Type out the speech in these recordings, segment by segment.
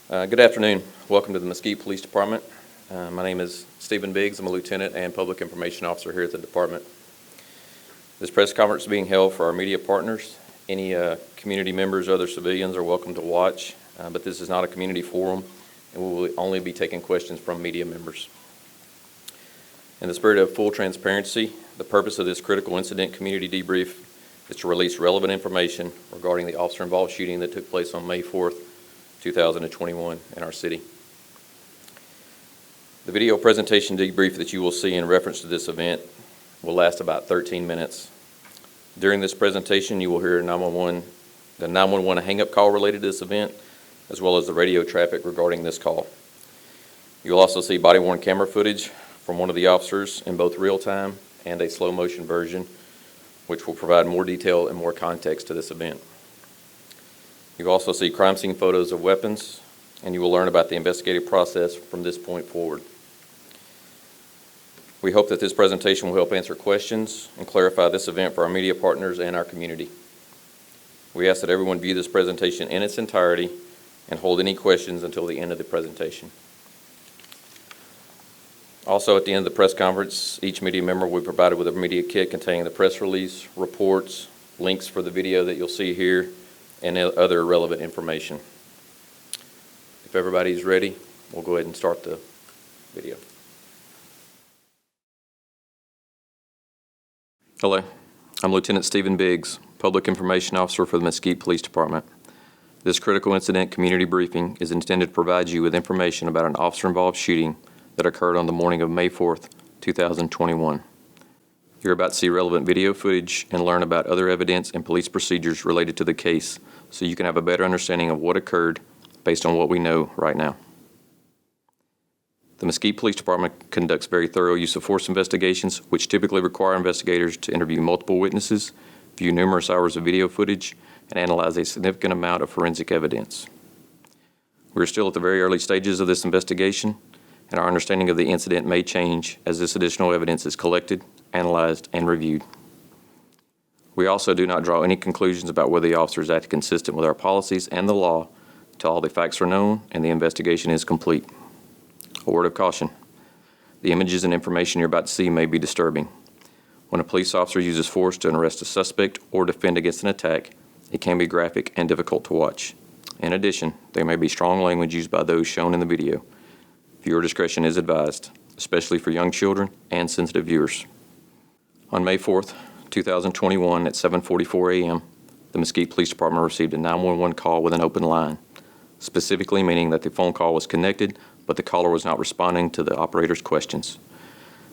Good afternoon. Welcome to the Mesquite Police Department. My name is Stephen Biggs. I'm a lieutenant and public information officer here at the department. This press conference is being held for our media partners. Any community members or other civilians are welcome to watch, but this is not a community forum, and we will only be taking questions from media members. In the spirit of full transparency, the purpose of this critical incident community debrief is to release relevant information regarding the officer-involved shooting that took place on May 4th, 2021 in our city. The video presentation debrief that you will see in reference to this event will last about 13 minutes. During this presentation, you will hear the 911 hang-up call related to this event, as well as the radio traffic regarding this call. You'll also see body-worn camera footage from one of the officers in both real-time and a slow-motion version, which will provide more detail and more context to this event. You'll also see crime scene photos of weapons, and you will learn about the investigative process from this point forward. We hope that this presentation will help answer questions and clarify this event for our media partners and our community. We ask that everyone view this presentation in its entirety and hold any questions until the end of the presentation. Also, at the end of the press conference, each media member will be provided with a media kit containing the press release, reports, links for the video that you'll see here, and other relevant information. If everybody's ready, we'll go ahead and start the video. Hello, I'm Lieutenant Stephen Biggs, Public Information Officer for the Mesquite Police Department. This critical incident community briefing is intended to provide you with information about an officer-involved shooting that occurred on the morning of May 4th, 2021. You're about to see relevant video footage and learn about other evidence and police procedures related to the case so you can have a better understanding of what occurred based on what we know right now. The Mesquite Police Department conducts very thorough use of force investigations, which typically require investigators to interview multiple witnesses, view numerous hours of video footage, and analyze a significant amount of forensic evidence. We're still at the very early stages of this investigation, and our understanding of the incident may change as this additional evidence is collected, analyzed, and reviewed. We also do not draw any conclusions about whether the officers acted consistent with our policies and the law until all the facts are known and the investigation is complete. A word of caution: the images and information you're about to see may be disturbing. When a police officer uses force to arrest a suspect or defend against an attack, it can be graphic and difficult to watch. In addition, there may be strong language used by those shown in the video. Viewer discretion is advised, especially for young children and sensitive viewers. On May 4th, 2021 at 7:44 a.m., the Mesquite Police Department received a 911 call with an open line, specifically meaning that the phone call was connected, but the caller was not responding to the operator's questions.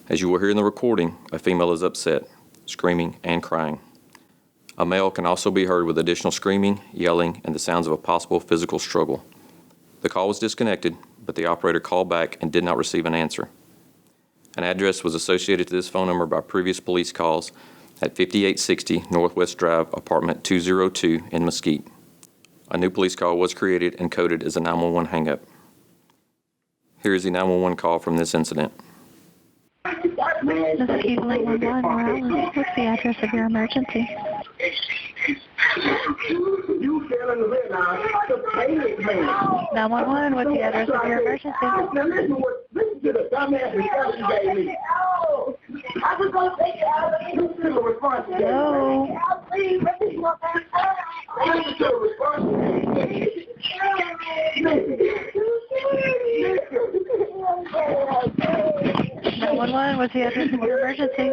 As you will hear in the recording, a female is upset, screaming and crying. A male can also be heard with additional screaming, yelling, and the sounds of a possible physical struggle. The call was disconnected, but the operator called back and did not receive an answer. An address was associated to this phone number by previous police calls at 5860 Northwest Drive, apartment 202 in Mesquite. A new police call was created and coded as a 911 hang-up. Here is the 911 call from this incident. Mesquite 911, Morales. What's the address of your emergency? You fell in the bed now. The payment man. 911, what's the address of your emergency? Now listen to the dumbass response you gave me. I was going to take it out of you. Listen to the response you gave me. No. Listen to the response you gave me. Listen. 911, what's the address of your emergency?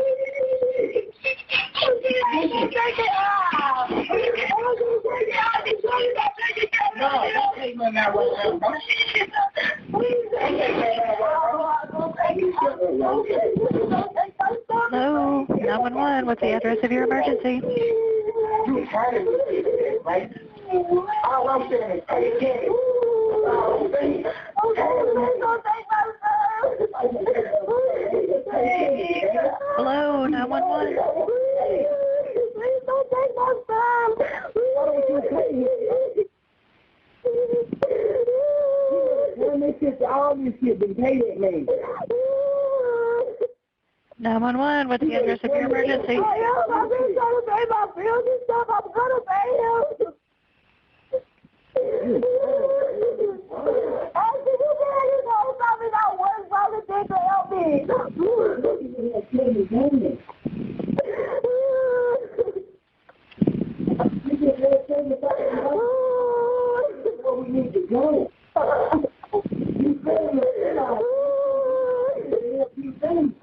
No, don't take me that way. Hello, 911, what's the address of your emergency? You had it, right? All I'm saying is take it. Hello, 911. Please don't take my son. Why don't you take it? All this shit been paid at me. 911, what's the address of your emergency? I've been trying to pay my bills and stuff. I'm gonna pay him. go.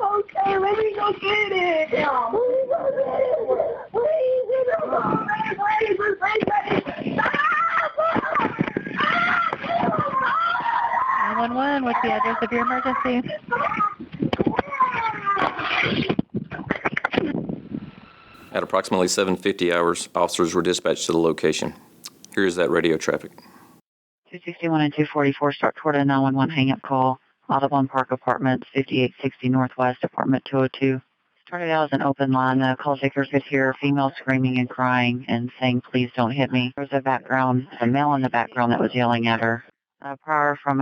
Okay, let me go get it. What's the address of your emergency? At approximately 7:50 hours, officers were dispatched to the location. Here is that radio traffic. 261 and 244 start toward a 911 hang-up call. Audubon Park Apartments, 5860 Northwest, Apartment 202. Started out as an open line. The call taker could hear a female screaming and crying and saying, "Please don't hit me." There was a male in the background that was yelling at her. Prior from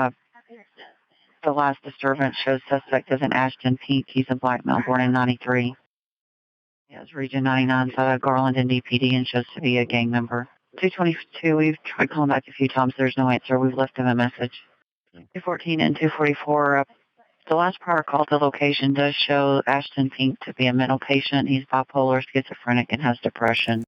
the last disturbance shows suspect as an Ashton Pink. He's a black male born in 93. He has Region 99 Garland and DPD and shows to be a gang member. 222, we've tried calling back a few times. There's no answer. We've left him a message. 214 and 244, the last prior call to location does show Ashton Pink to be a mental patient. He's bipolar, schizophrenic, and has depression.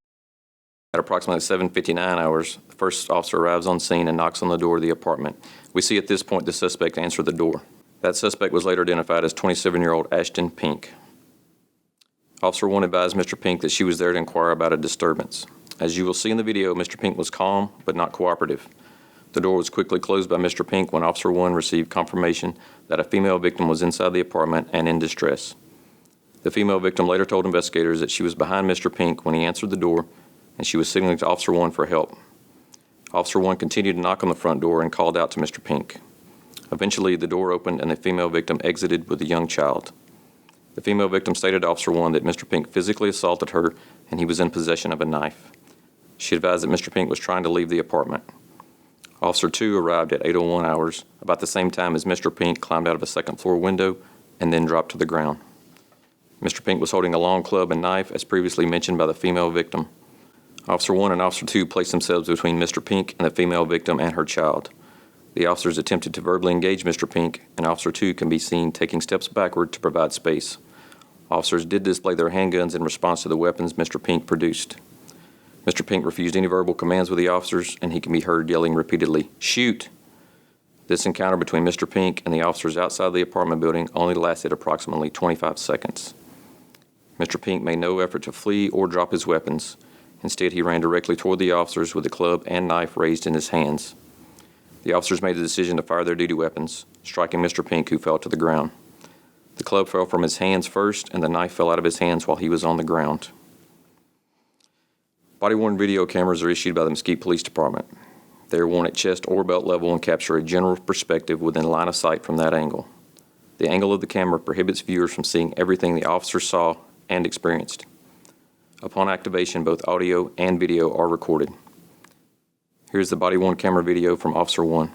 At approximately 7:59 hours, the first officer arrives on scene and knocks on the door of the apartment. We see at this point the suspect answer the door. That suspect was later identified as 27-year-old Ashton Pink. Officer 1 advised Mr. Pink that she was there to inquire about a disturbance. As you will see in the video, Mr. Pink was calm but not cooperative. The door was quickly closed by Mr. Pink when Officer 1 received confirmation that a female victim was inside the apartment and in distress. The female victim later told investigators that she was behind Mr. Pink when he answered the door, and she was signaling to Officer 1 for help. Officer 1 continued to knock on the front door and called out to Mr. Pink. Eventually, the door opened and the female victim exited with a young child. The female victim stated to Officer 1 that Mr. Pink physically assaulted her and he was in possession of a knife. She advised that Mr. Pink was trying to leave the apartment. Officer 2 arrived at 8:01 hours, about the same time as Mr. Pink climbed out of a second-floor window and then dropped to the ground. Mr. Pink was holding a long club and knife, as previously mentioned by the female victim. Officer 1 and Officer 2 placed themselves between Mr. Pink and the female victim and her child. The officers attempted to verbally engage Mr. Pink, and Officer 2 can be seen taking steps backward to provide space. Officers did display their handguns in response to the weapons Mr. Pink produced. Mr. Pink refused any verbal commands with the officers, and he can be heard yelling repeatedly, "Shoot!" This encounter between Mr. Pink and the officers outside the apartment building only lasted approximately 25 seconds. Mr. Pink made no effort to flee or drop his weapons. Instead, he ran directly toward the officers with the club and knife raised in his hands. The officers made the decision to fire their duty weapons, striking Mr. Pink, who fell to the ground. The club fell from his hands first, and the knife fell out of his hands while he was on the ground. Body-worn video cameras are issued by the Mesquite Police Department. They are worn at chest or belt level and capture a general perspective within line of sight from that angle. The angle of the camera prohibits viewers from seeing everything the officers saw and experienced. Upon activation, both audio and video are recorded. Here's the body-worn camera video from Officer 1.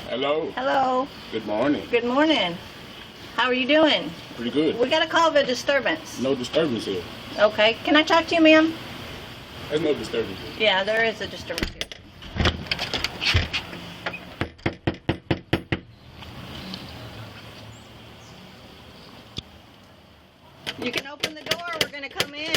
Hello. Hello. Good morning. Good morning. How are you doing? Pretty good. We got a call of a disturbance. No disturbance here. Okay. Can I talk to you, ma'am? There's no disturbance here. Yeah, there is a disturbance here. You can open the door. We're going to come in.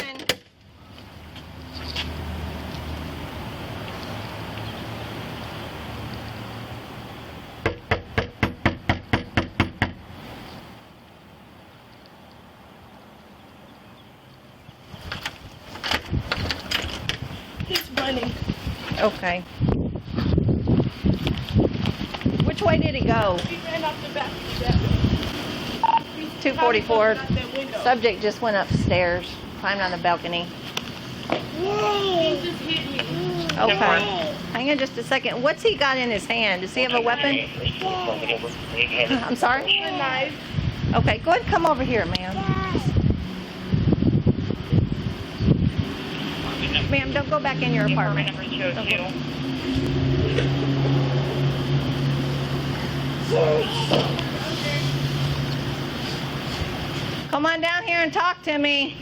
He's running. Okay. Which way did he go? He ran up the back of the building. 244. Out that window. Subject just went upstairs, climbed on the balcony. He just hit me. Okay. Hang on just a second. What's he got in his hand? Does he have a weapon? I'm sorry? A knife. Okay, go ahead and come over here, ma'am. Ma'am, don't go back in your apartment. Don't go. Come on down here and talk to me.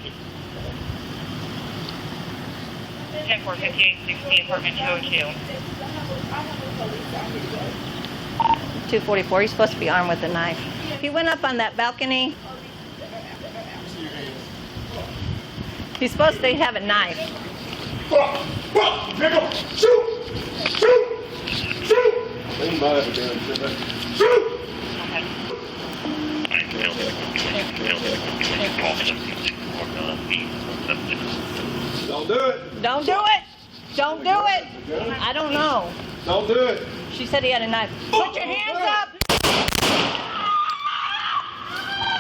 10-4, 5860, apartment 202. 244, he's supposed to be armed with a knife. He went up on that balcony. He's supposed to have a knife. Nigga, shoot! Shoot! Shoot! Shoot! Don't do it. Don't do it. Don't do it. I don't know. Don't do it. She said he had a knife. Put your hands up.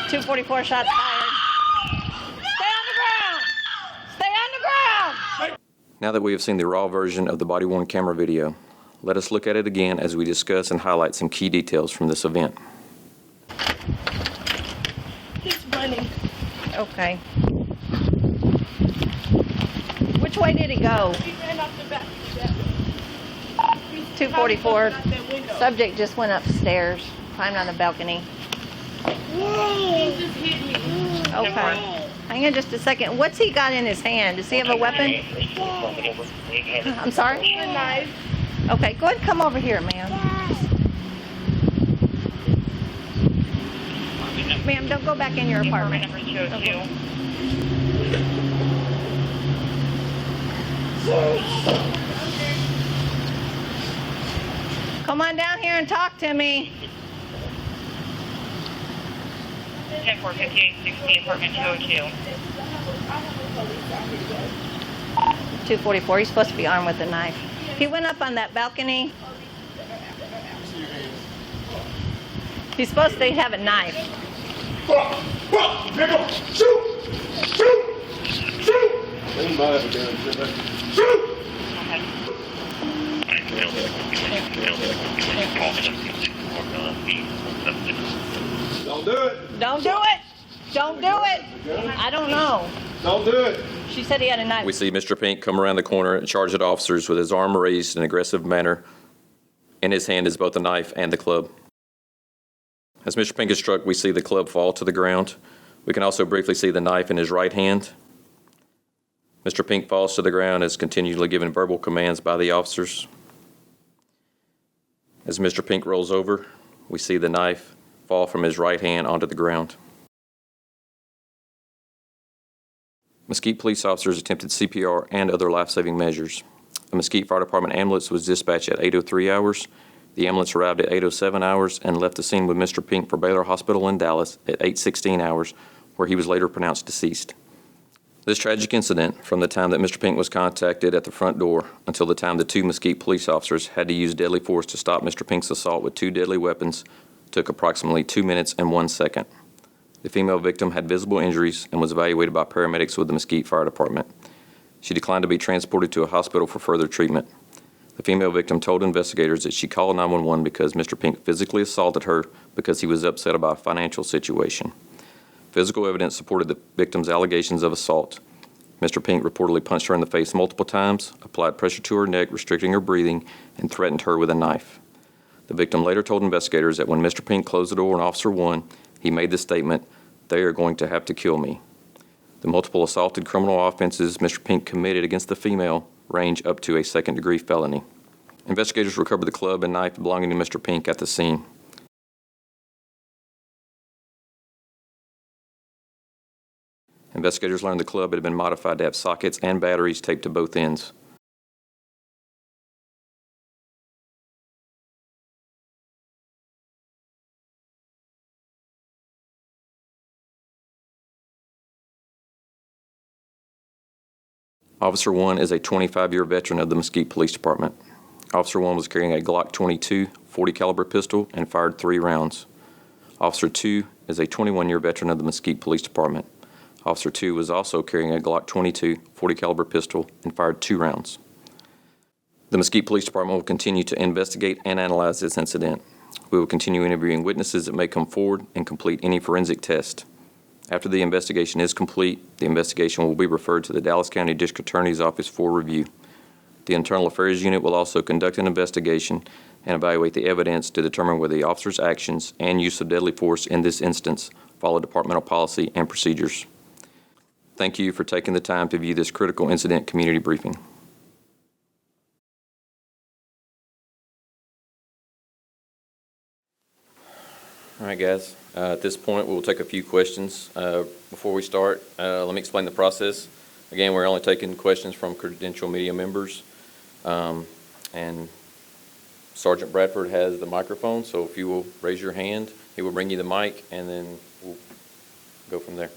244 shots fired. Stay on the ground. Stay on the ground. Now that we have seen the raw version of the body-worn camera video, let us look at it again as we discuss and highlight some key details from this event. He's running. Okay. Which way did he go? He ran off the back of that. 244. Out that window. Subject just went upstairs, climbed on the balcony. He just hit me. Okay. Hang on just a second. What's he got in his hand? Does he have a weapon? I'm sorry? A knife. Okay, go ahead and come over here, ma'am. Ma'am, don't go back in your apartment. Number 202. Come on down here and talk to me. 10-4, 5860, apartment 202. 244, he's supposed to be armed with a knife. He went up on that balcony. He's supposed to have a knife. Nigga, shoot! Shoot! Shoot! Shoot! Don't do it. Don't do it. Don't do it. I don't know. Don't do it. She said he had a knife. We see Mr. Pink come around the corner and charge at officers with his arm raised in an aggressive manner. In his hand is both a knife and the club. As Mr. Pink is struck, we see the club fall to the ground. We can also briefly see the knife in his right hand. Mr. Pink falls to the ground and is continually given verbal commands by the officers. As Mr. Pink rolls over, we see the knife fall from his right hand onto the ground. Mesquite police officers attempted CPR and other life-saving measures. A Mesquite Fire Department ambulance was dispatched at 8:03 hours. The ambulance arrived at 8:07 hours and left the scene with Mr. Pink for Baylor Hospital in Dallas at 8:16 hours, where he was later pronounced deceased. This tragic incident, from the time that Mr. Pink was contacted at the front door until the time the two Mesquite police officers had to use deadly force to stop Mr. Pink's assault with two deadly weapons, took approximately 2 minutes and 1 second. The female victim had visible injuries and was evaluated by paramedics with the Mesquite Fire Department. She declined to be transported to a hospital for further treatment. The female victim told investigators that she called 911 because Mr. Pink physically assaulted her because he was upset about a financial situation. Physical evidence supported the victim's allegations of assault. Mr. Pink reportedly punched her in the face multiple times, applied pressure to her neck, restricting her breathing, and threatened her with a knife. The victim later told investigators that when Mr. Pink closed the door on Officer 1, he made the statement, "They are going to have to kill me." The multiple assaulted criminal offenses Mr. Pink committed against the female range up to a second-degree felony. Investigators recovered the club and knife belonging to Mr. Pink at the scene. Investigators learned the club had been modified to have sockets and batteries taped to both ends. Officer 1 is a 25-year veteran of the Mesquite Police Department. Officer 1 was carrying a Glock 22 .40 caliber pistol and fired 3 rounds. Officer 2 is a 21-year veteran of the Mesquite Police Department. Officer 2 was also carrying a Glock 22 .40 caliber pistol and fired 2 rounds. The Mesquite Police Department will continue to investigate and analyze this incident. We will continue interviewing witnesses that may come forward and complete any forensic test. After the investigation is complete, the investigation will be referred to the Dallas County District Attorney's Office for review. The Internal Affairs Unit will also conduct an investigation and evaluate the evidence to determine whether the officer's actions and use of deadly force in this instance follow departmental policy and procedures. Thank you for taking the time to view this critical incident community briefing. All right, guys. At this point, we'll take a few questions. Before we start, let me explain the process. Again, we're only taking questions from credential media members. And Sergeant Bradford has the microphone, so if you will raise your hand, he will bring you the mic, and then we'll go from there.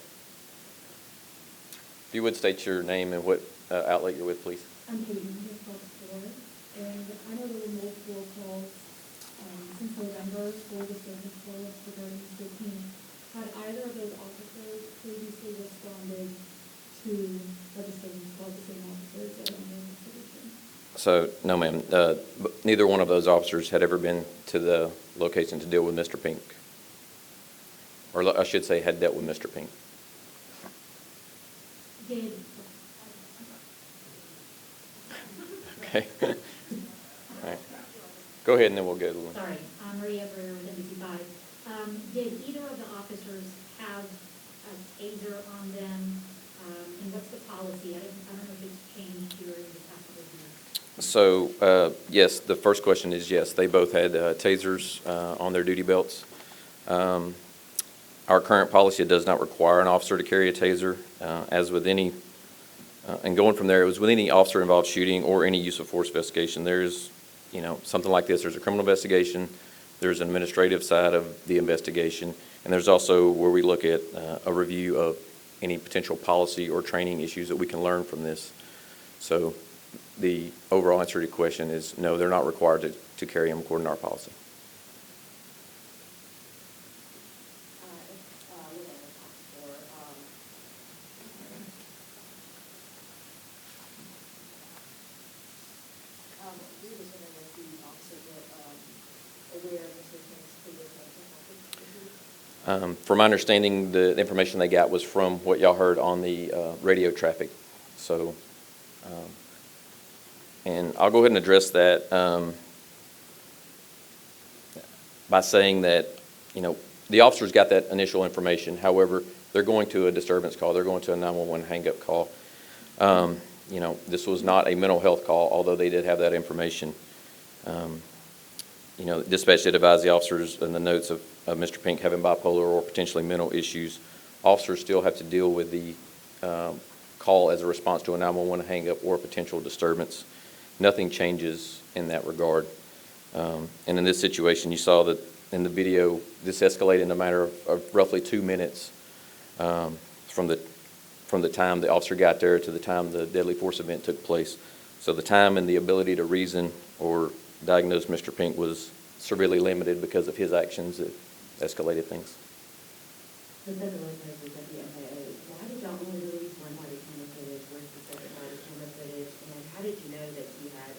If you would state your name and what outlet you're with, please. I'm Katie with Fox 4, and I know there were multiple calls since November for disturbance calls regarding the team. Had either of those officers previously responded to the disturbance calls, the same officers at the investigation? So, no, ma'am. Neither one of those officers had ever been to the location to deal with Mr. Pink. Or I should say, had dealt with Mr. Pink. Did Okay. All right. Go ahead, and then we'll go to the one. Sorry, I'm Maria Brewer with NBC5. Did either of the officers have a taser on them? And what's the policy? I don't know if it's changed during the past couple of years. So, yes, the first question is yes. They both had tasers on their duty belts. Our current policy does not require an officer to carry a taser. As with any, and going from there, it was with any officer-involved shooting or any use of force investigation. There's, something like this. There's a criminal investigation. There's an administrative side of the investigation. And there's also where we look at a review of any potential policy or training issues that we can learn from this. So the overall answer to your question is no, they're not required to carry them according to our policy. From my understanding, the information they got was from what y'all heard on the radio traffic. So, and I'll go ahead and address that by saying that, the officers got that initial information. However, they're going to a disturbance call. They're going to a 911 hang-up call. This was not a mental health call, although they did have that information. Dispatch did advise the officers in the notes of Mr. Pink having bipolar or potentially mental issues. Officers still have to deal with the call as a response to a 911 hang-up or a potential disturbance. Nothing changes in that regard. And in this situation, you saw that in the video, this escalated in a matter of roughly 2 minutes from the time the officer got there to the time the deadly force event took place. So the time and the ability to reason or diagnose Mr. Pink was severely limited because of his actions that escalated things. The federal regulators at the FAA, why did y'all only release one body camera footage? Where's the second body camera footage? And how did you know that he had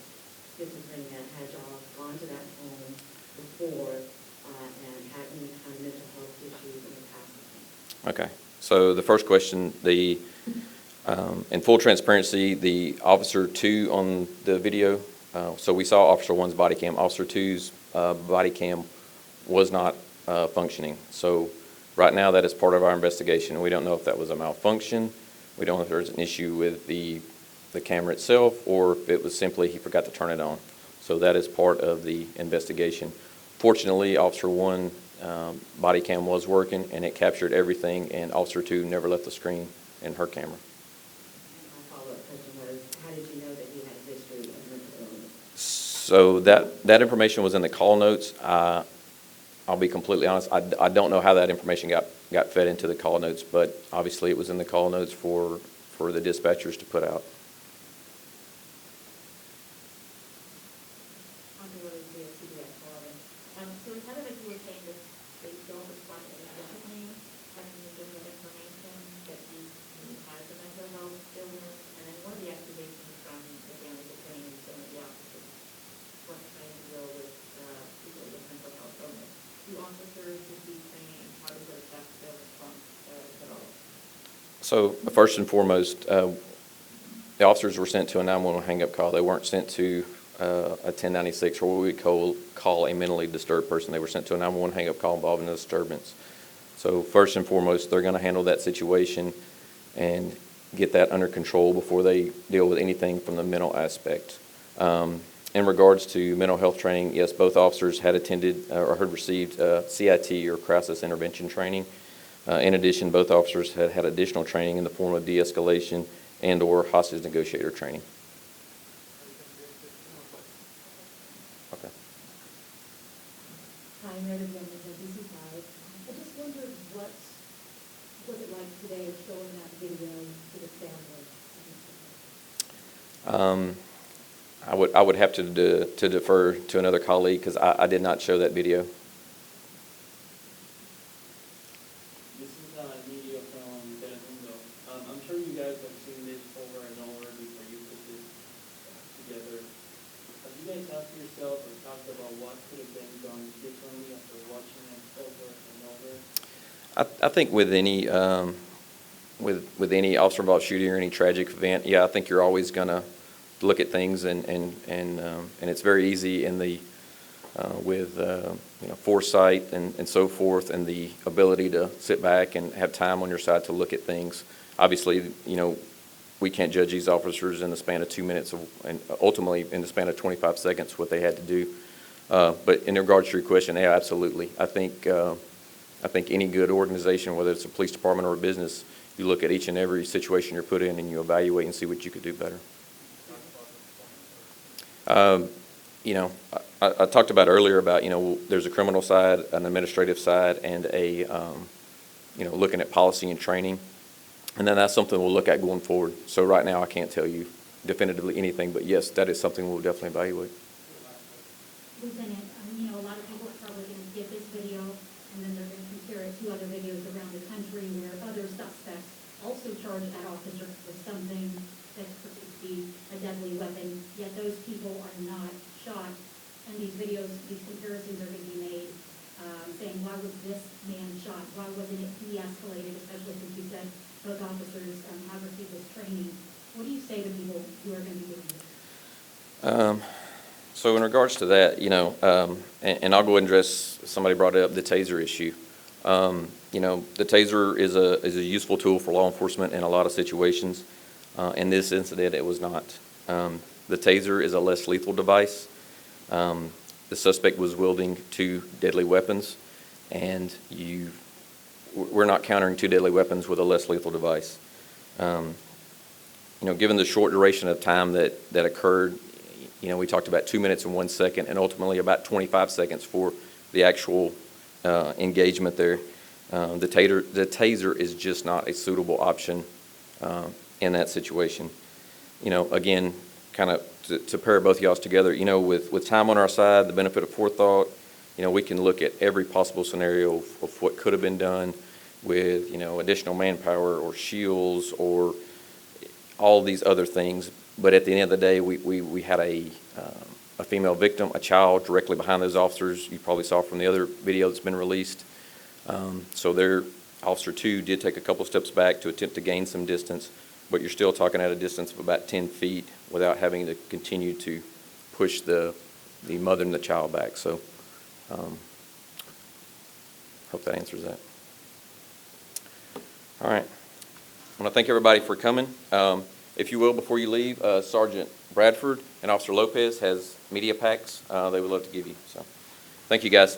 schizophrenia? Had y'all gone to that home before and had any kind of mental health issues in the past? Okay. So the first question, in full transparency, the Officer 2 on the video, so we saw Officer 1's body cam. Officer 2's body cam was not functioning. So right now that is part of our investigation. We don't know if that was a malfunction. We don't know if there's an issue with the camera itself or if it was simply he forgot to turn it on. So that is part of the investigation. Fortunately, Officer 1 body cam was working and it captured everything, and Officer 2 never left the screen in her camera. And my follow-up question was, how did you know that he had a history of mental illness? So that information was in the call notes. I'll be completely honest, I don't know how that information got fed into the call notes, but obviously it was in the call notes for the dispatchers to put out. So we had it like you were saying that they don't respond independently, and you give them information that he has a mental health illness, and then one of the accusations from the family is saying some of the officers weren't trained to deal with people with mental health illness. Do officers receive training, and how does that affect their response at all? So first and foremost, The officers were sent to a 911 hang-up call. They weren't sent to a 1096 or what we would call a mentally disturbed person. They were sent to a 911 hang-up call involving a disturbance. So first and foremost, they're going to handle that situation and get that under control before they deal with anything from the mental aspect. In regards to mental health training, yes, both officers had attended or had received CIT or crisis intervention training. In addition, both officers had had additional training in the form of de-escalation and or hostage negotiator training. Okay. Hi, Meredith Young with NBC5. I just wondered what was it like today of showing that video to the family? I would have to defer to another colleague because I did not show that video. This is Emilio from Telemundo. I'm sure you guys have seen this over and over before you put this together. Have you guys asked yourself or talked about what could have been done differently after watching it over and over? I think with any with any officer-involved shooting or any tragic event, yeah, I think you're always gonna look at things and it's very easy in the with you know, foresight and so forth, and the ability to sit back and have time on your side to look at things. Obviously, you know, we can't judge these officers in the span of 2 minutes and ultimately in the span of 25 seconds what they had to do. But in regards to your question, yeah, absolutely. I think any good organization, whether it's a police department or a business, you look at each and every situation you're put in and you evaluate and see what you could do better. You know, I talked about earlier about, you know, there's a criminal side, an administrative side, and a, you know, looking at policy and training. And then that's something we'll look at going forward. So right now I can't tell you definitively anything, but yes, that is something we'll definitely evaluate. Lieutenant, you know, a lot of people are probably going to get this video and then they're going to compare it to other videos around the country where other suspects also charge that officer with something that could be a deadly weapon, yet those people are not shot. And these videos, these comparisons are going to be made saying, why was this man shot? Why wasn't it de-escalated, especially since you said both officers have received this training. What do you say to people who are going to be doing this? So in regards to that, you know, and I'll go ahead and address, somebody brought up the taser issue. You know, the taser is a useful tool for law enforcement in a lot of situations. In this incident, it was not. The taser is a less lethal device. The suspect was wielding 2 deadly weapons, and we're not countering 2 deadly weapons with a less lethal device. You know, given the short duration of time that occurred, you know, we talked about 2 minutes and 1 second, and ultimately about 25 seconds for the actual engagement there. The taser is just not a suitable option in that situation. You know, again, kind of to pair both of y'all together, you know, with time on our side, the benefit of forethought, you know, we can look at every possible scenario of what could have been done with, you know, additional manpower or shields or all these other things. But at the end of the day, we had a female victim, a child directly behind those officers. You probably saw from the other video that's been released. So Officer 2 did take a couple steps back to attempt to gain some distance, but you're still talking at a distance of about 10 feet without having to continue to push the mother and the child back. So hope that answers that. All right. I want to thank everybody for coming. If you will, before you leave, Sergeant Bradford and Officer Lopez has media packs they would love to give you. So thank you, guys.